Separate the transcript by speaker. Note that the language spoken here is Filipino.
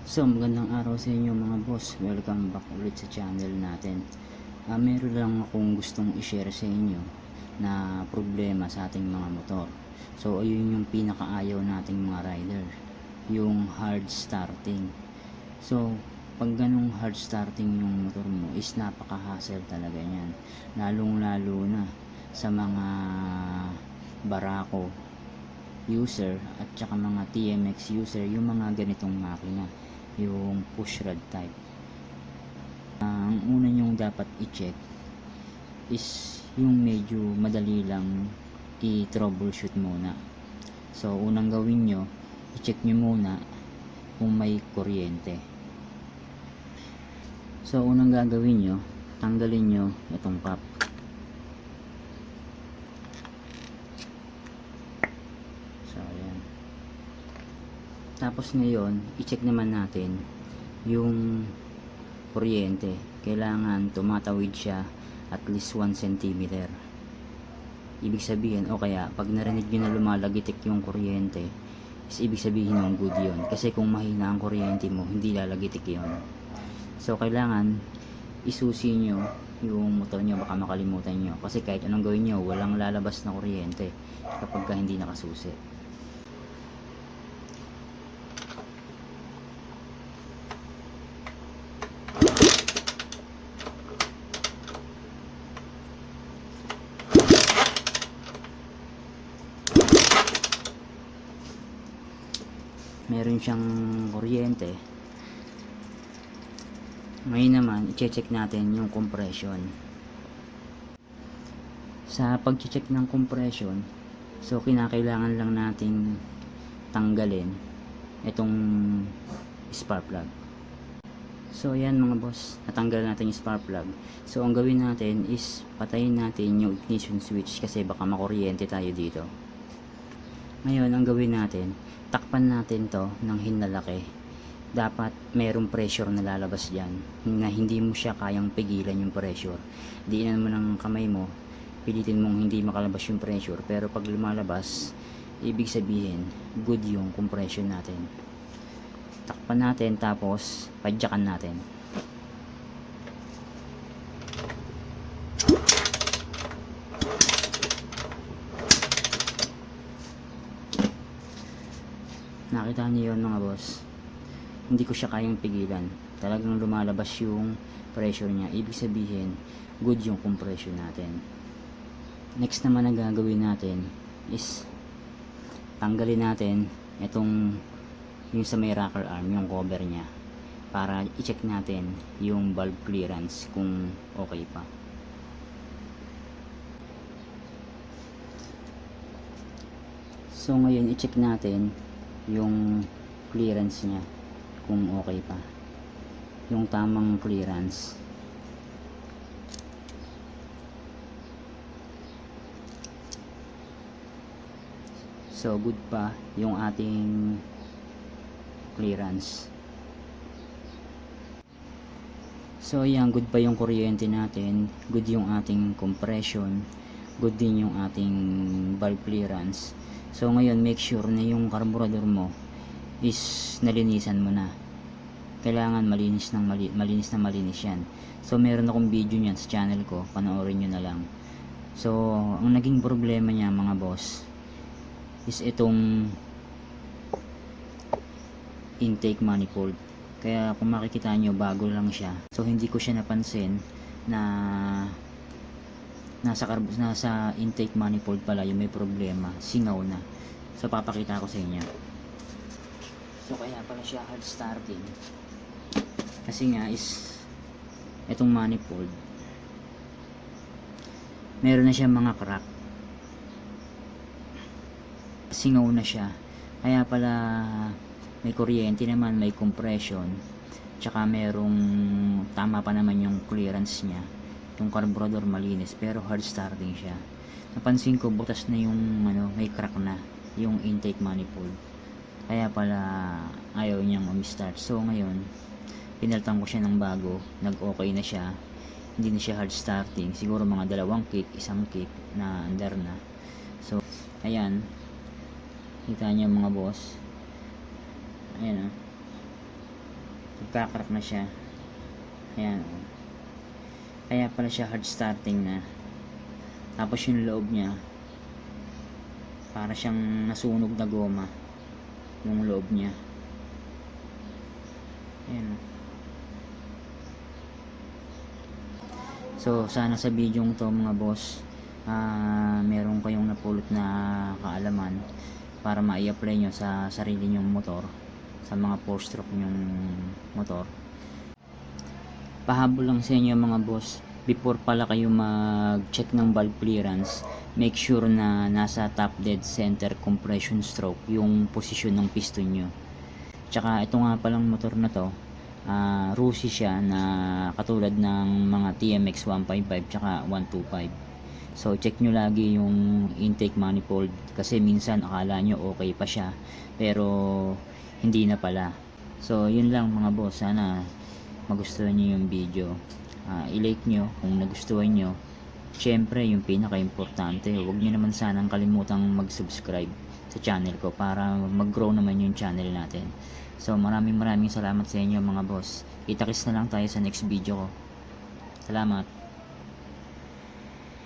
Speaker 1: So magandang araw sa inyo mga boss, welcome back ulit sa channel natin. Meron lang akong gustong i-share sa inyo na problema sa ating mga motor. So ayun yung pinakaayaw nating mga rider, yung hard starting. So pag ganong hard starting yung motor mo is napaka-hassle talaga yan, lalong lalo na sa mga barako user at saka mga TMX user, yung mga ganitong makina, yung pushrod type. Ang una nyong dapat i-check is yung medyo madali lang i-troubleshoot muna. So unang gawin nyo, i-check nyo muna kung may kuryente. So unang gagawin nyo, tanggalin nyo itong pop. So ayan. Tapos ngayon, i-check naman natin yung kuryente. Kailangan tumatawid siya at least 1 cm. Ibig sabihin, o kaya pag narinig nyo na lumalagitik yung kuryente, is ibig sabihin ng good yun. Kasi kung mahina ang kuryente mo, hindi lalagitik yun. So kailangan isusi nyo yung motor nyo, baka makalimutan nyo. Kasi kahit anong gawin nyo, walang lalabas na kuryente kapag hindi nakasusi. Meron siyang kuryente. Ngayon naman, i-check natin yung compression. Sa pag-check ng compression, so kinakailangan lang nating tanggalin itong spark plug. So ayan mga boss, natanggal natin yung spark plug. So ang gawin natin is patayin natin yung ignition switch kasi baka makuryente tayo dito. Ngayon ang gawin natin, takpan natin to ng hinlalaki. Dapat merong pressure na lalabas dyan na hindi mo siya kayang pigilan yung pressure. Diinan mo ng kamay mo, pilitin mong hindi makalabas yung pressure, pero pag lumalabas, ibig sabihin good yung compression natin. Takpan natin, tapos padyakan natin. Nakita niyo yun mga boss, hindi ko siya kayang pigilan, talagang lumalabas yung pressure niya. Ibig sabihin good yung compression natin. Next naman na gagawin natin is tanggalin natin itong yung sa may rocker arm, yung cover niya, para i-check natin yung valve clearance kung okay pa. So ngayon i-check natin yung clearance niya kung okay pa, yung tamang clearance. So good pa yung ating clearance. So ayan, good pa yung kuryente natin, good yung ating compression, good din yung ating valve clearance. So ngayon make sure na yung carburetor mo is nalinisan mo na. Kailangan malinis na malinis yan. So meron akong video niyan sa channel ko, panoorin nyo na lang. So ang naging problema niya mga boss is itong intake manifold. Kaya kung makikita nyo, bago lang siya. So hindi ko siya napansin na nasa intake manifold pala yung may problema, singaw na. So papakita ko sa inyo. So kaya pala siya hard starting, kasi nga is itong manifold meron na siya mga crack, singaw na siya. Kaya pala may kuryente naman, may compression, tsaka merong tama pa naman yung clearance niya, yung carburetor malinis, pero hard starting siya. Napansin ko butas na yung may crack na yung intake manifold, kaya pala ayaw niyang umistart. So ngayon pinalitan ko siya ng bago, nag-okay na siya, hindi na siya hard starting. Siguro mga 2 kick, 1 kick na under na. So ayan, kita niyo mga boss, ayan nagkakrak na siya. Ayan. Kaya pala siya hard starting na. Tapos yung loob niya para siyang nasunog na goma yung loob niya. Ayan. So sana sa video to mga boss, meron kayong napulot na kaalaman para ma-i-apply nyo sa sarili nyong motor, sa mga 4-stroke nyong motor. Pahabol lang sa inyo mga boss, before pala kayo mag-check ng valve clearance, make sure na nasa top dead center compression stroke yung posisyon ng piston nyo. Tsaka ito nga palang motor na to, Rusi siya na katulad ng mga TMX 155 tsaka 125. So check nyo lagi yung intake manifold kasi minsan akala nyo okay pa siya pero hindi na pala. So yun lang mga boss, sana magustuhan nyo yung video. I-like nyo kung nagustuhan nyo. Syempre yung pinaka-importante, huwag nyo naman sanang kalimutang mag-subscribe sa channel ko para mag-grow naman yung channel natin. So maraming salamat sa inyo mga boss. Kita-kits na lang tayo sa next video ko. Salamat.